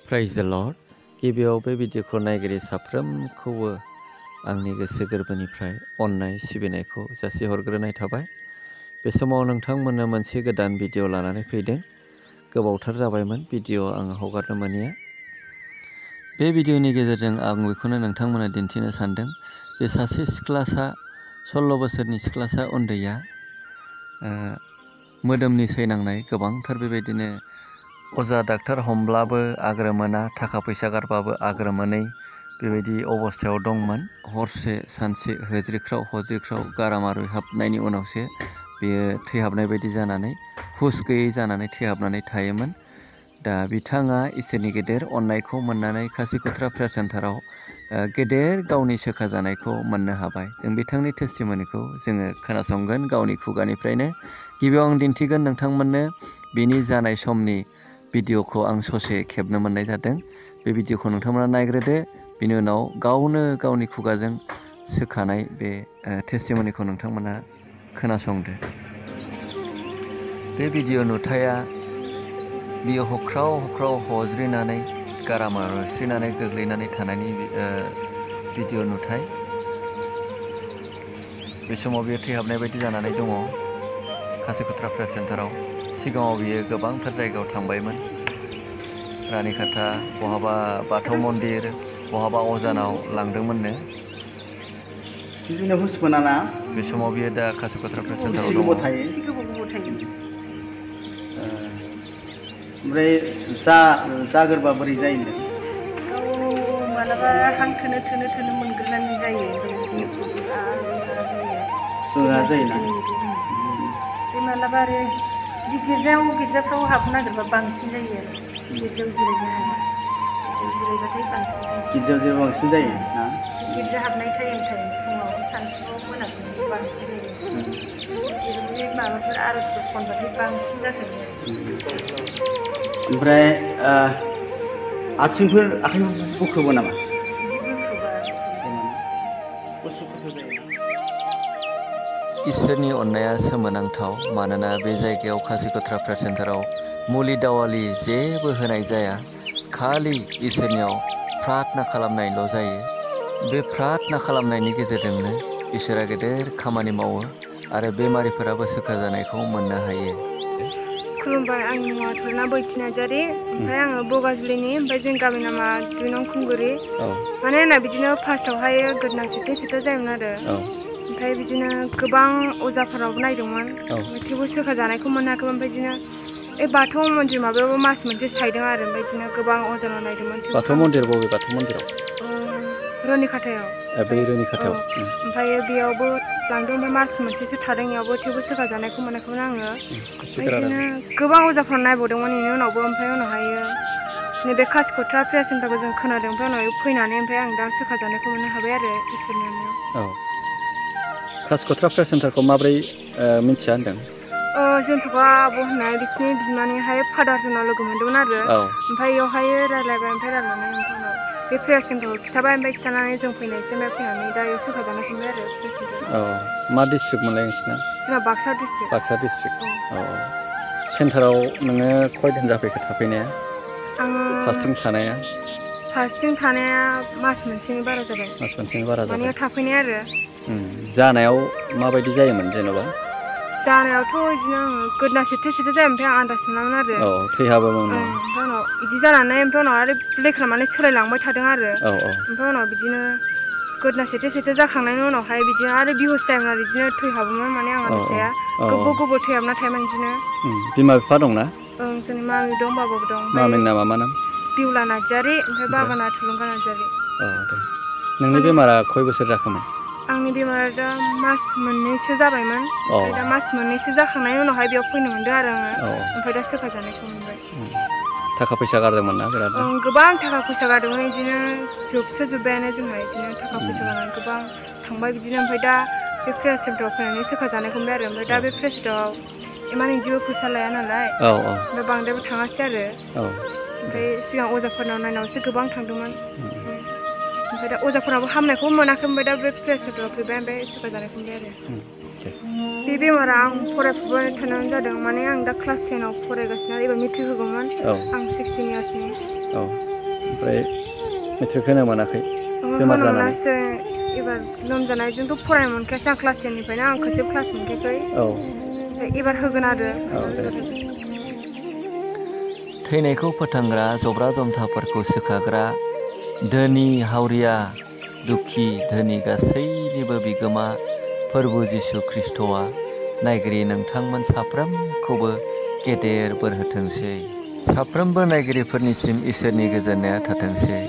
Praise the Lord. गिबियाव बे भिडिअखौ नायगिरि साफ्रोमखौबो आंनि गोसो गोरबोनिफ्राय अननाय सिबिनायखौ जासिहरग्रोनाय थाबाय। बे समाव नोंथांमोननो मोनसे गोदान भिडिअ लानानै फैदों। गोबावथार जाबायमोन भिडिअ आं हगारनो मोनिया। बे भिडिअनि गेजेरजों आं बेखौनो नोंथांमोननो दिन्थिनो सानदों जे सासे सिख्लासा 16 बोसोरनि सिख्लासा उन्दैया मोदोमनि सैनांनाय गोबांथार बेबायदिनो अजा डाक्टार हमब्लाबो आग्रो मोना, थाखा फैसा गारबाबो आग्रो मोनै बेबायदि अबस्थायाव दंमोन। हरसे सानसे हज्रिख्राव गारामा रुइहाबनायनि उनावसो बेयो थैहाबनाय बायदि जानानै हुस गैयै जानानै थैहाबनानै थायोमोन। दा बिथाङा इसोरनि गेदेर अननायखौ मोननानै खासिकत्रा प्रेयार सेन्टाराव गेदेर गावनि सोखाजानायखौ मोननो हाबाय। जों बिथांनि टेस्टिमनिखौ जोङो खोनासंगोन गावनि खुगानिफ्रायनो। गिबियाव आं दिन्थिगोन नोंथांमोननो बिनि जानाय समनि भिडिअखौ आं ससे खेबनो मोननाय जादों। बे भिडिअखौ नोंथांमोना नायग्रोदो, बिनि उनाव गावनो गावनि खुगाजों सोखानाय बे टेस्टिमनिखौ नोंथांमोना खोनासंदो। बे भिडिअ नुथाया बियो हख्राव हज्रिनानै गारामा रुस्रिनानै गोग्लैनानै थानायनि भिडिअ नुथाय। बे समाव बियो थैहाबनाय बायदि जानानै दङ खासिकत्रा प्रेयार सेन्टाराव। सिगाङाव बियो गोबांथार जायगायाव थांबायमोन। रानिखाथा, बहाबा बाथौ मन्दिर, बहाबा अजानाव लांदोंमोननो। बिदिनो हुस मोनाना? बे समाव बियो दा खासिकत्रा प्रेयार सेन्टाराव दङ। एसे गोबाव थायो। ओमफ्राय जागोरबा बोरै जायो? मालाबा हां थोनो मोनग्रोनानै जायो। जायोना? बे मालाबा आरो गिर्जाफ्राव हाबनो नागिरबा बांसिन जायो आरो गिर्जायाव जिरायनो हाया। जिरायबाथाय बांसिन जायो। गिर्जायाव बांसिन जायो ना? गिर्जा हाबनाय टाइम फुङाव सानसुआव मोनाबिलियाव बांसिन जायो। बे माबाफोर आर'जफोर खनबाथाय बांसिन जाखायो आरो। ओमफ्राय आथिंफोर आखाइफोर बुख्रुबो नामा? इसोरनि अननाया सोमोनांथाव, मानोना बे जायगायाव खासिकत्रा प्रेयार सेन्टाराव मुलि दावालि जेबो होनाय जाया। खालि इसोरनियाव प्रार्थना खालामनायल' जायो। बे प्रार्थना खालामनायनि गेजेरजोंनो इसोरा गेदेर खामानि मावो आरो बेमारिफोराबो सोखाजानायखौ मोननो हायो। खुलुमबाय, आंनि मुङा थुलुना बैथि नार्जारि। ओमफ्राय आङो बगाजुलिनि, ओमफ्राय जों गामि नामा 2 नं खुंगुरि। माने आंना बिदिनो फार्स्टआवहाय गोदना सेथे जायोमोन आरो। ओमफ्राय बिदिनो गोबां अजाफोरावबो नायदोंमोन, थेवबो सोखाजानायखौ मोनाखैमोन। ओमफ्राय बिदिनो बाथौ मन्दिर माबायावबो मास मोनसे थाहैदों आरो। ओमफ्राय बिदिनो गोबां अजानाव नायदोंमोन। बाथौ मन्दिर बबे बाथौ मन्दिराव? रनिखाथायाव। बै रनिखाथायाव। ओमफ्राय बेयावबो लांदों, ओमफ्राय मास मोनसेसो थादों बेयावबो, थेवबो सोखाजानायखौ मोनाखैमोन आङो। बिदिनो गोबां अजाफोर नायबावदोंमोन बेनि उनावबो। ओमफ्राय उनावहाय नैबे खासिकत्रा प्रेयार सेन्टारखौ जों खोनादों। ओमफ्राय उनाव फैनानै ओमफ्राय आं दा सोखाजानायखौ मोननो हाबाय आरो इसोरनि अननायाव। खासिकत्रा प्रेयार सेन्टारखौ माबोरै मिथिया होनदों? जोंथ'बा आब' होननाय बिसिनि बिमानैहाय फादार जोंनाव लोगो मोन्दोंमोन आरो। ओमफ्य बेयावहाय रायज्लायबाय, ओमफ्राय रायज्लायनानै ओमफ्राय उनाव बे प्रेयार सेन्टारखौ खिन्थाबाय। ओमफ्राय खिन्थानानै जों फैनायसै, ओमफ्राय फैनानै दा बेयाव सोखाजानाय मोनबाय आरो प्रेयार सेन्टाराव। मा डिस्ट्रिक्ट मोनलाय नोंसिना? जोंना बाक्सा डिस्ट्रिक्ट। बाक्सा डिस्ट्रिक्ट। सेन्टाराव नोङो खयदिन जाफैखो थाफैनाया? फार्स्टथिं थानाया? फार्स्टथिं थानाया मास मोनसेनि बारा जाबाय। मास मोनसेनि बारा जाबाय। माने थाफैनाय आरो। जानायाव माबायदि जायोमोन जेन'बा? जानायावथ' बिदिनो आङो गोदना सेथे जायो, ओमफ्राय आं आन्दाज मोनामोन आरो। थैहाबोमोन। ओमफ्राय उनाव बिदि जानानै ओमफ्राय उनाव आरो लेख्रा माने सोलायलांबाय थादों आरो। ओमफ्राय उनाव बिदिनो गोदना सेथे जाखांनायनि उनावहाय बिदिनो आरो बिहुस जायोमोन आरो बिदिनो थैहाबोमोन। माने आं आन्दाज थाया, गोबाव थैहाबना थायोमोन बिदिनो। बिमा बिफा दंना? जोंनि मामि दं, बाबाबो दं। मामिनि नामा मा नाम? बिउला नार्जारि, ओमफ्राय बाबाना थुलुंगा नार्जारि। दे। नोंनि बेमारा खय बोसोर जाखोमोन? आंनि बेमारा दा मास मोननैसो जाबायमोन। ओमफ्राय दा मास मोननैसो जाखांनायनि उनावहाय बेयाव फैनो मोनदों आरो आङो। ओमफ्राय दा सोखाजानायखौ मोनबाय। थाखा फैसा गारदोंमोन ना बिराद? गोबां थाखा फैसा गारदोंमोन। बिदिनो जोबबायानो जोंहा बिदिनो थाखा फैसा गारनानै गोबां थांबाय बिदिनो। ओमफ्राय दा बे प्रेयार सेन्टाराव फैनानै सोखाजानायखौ मोनबाय आरो। ओमफ्राय दा बे प्रेयार सेन्टाराव इमान बिदिबो फैसा लाया नालाय, ओमफ्राय बांद्रायबो थाङासै आरो। ओमफ्राय सिगां अजाफोरनाव नायनायावसो गोबां थांदोंमोन। ओमफ्राय ओमफ्राय दा अजाफोराबो हामनायखौ मोनाखै ओमफ्राय दा बे प्रेसारफोराव फैबाय ओमफ्राय सोखाजानायखौ मोनबाय आरो बे बेमारा आं फरायफुबाय थानायावनो जादों माने आं दा क्लास 10आव फरायगासिनो एबार मेट्रिक होगौमोन आं 16 इयार्सनि ओमफ्राय मेट्रिक होनो मोनाखै बेमार जानानै लासो एबार लोमजानायजोंथ' फरायनो मोनखायासै आं क्लास 10निफ्रायनो आं खनसे क्लास मोनखायाखै एबार होगोन आरो थैनायखौ फोथांग्रा जब्रा जन्थाफोरखौ सोखाग्रा धोनि हावरिया दुखि धोनि गासैनिबो बिगोमा फोरबु जिसु ख्रिस्ट'आ नायगिरि नोंथांमोन साफ्रोमखौबो गेदेर बोर होथोंसै साफ्रोमबो नायगिरिफोरनिसिम इसोरनि गोजोननाया थाथोंसै।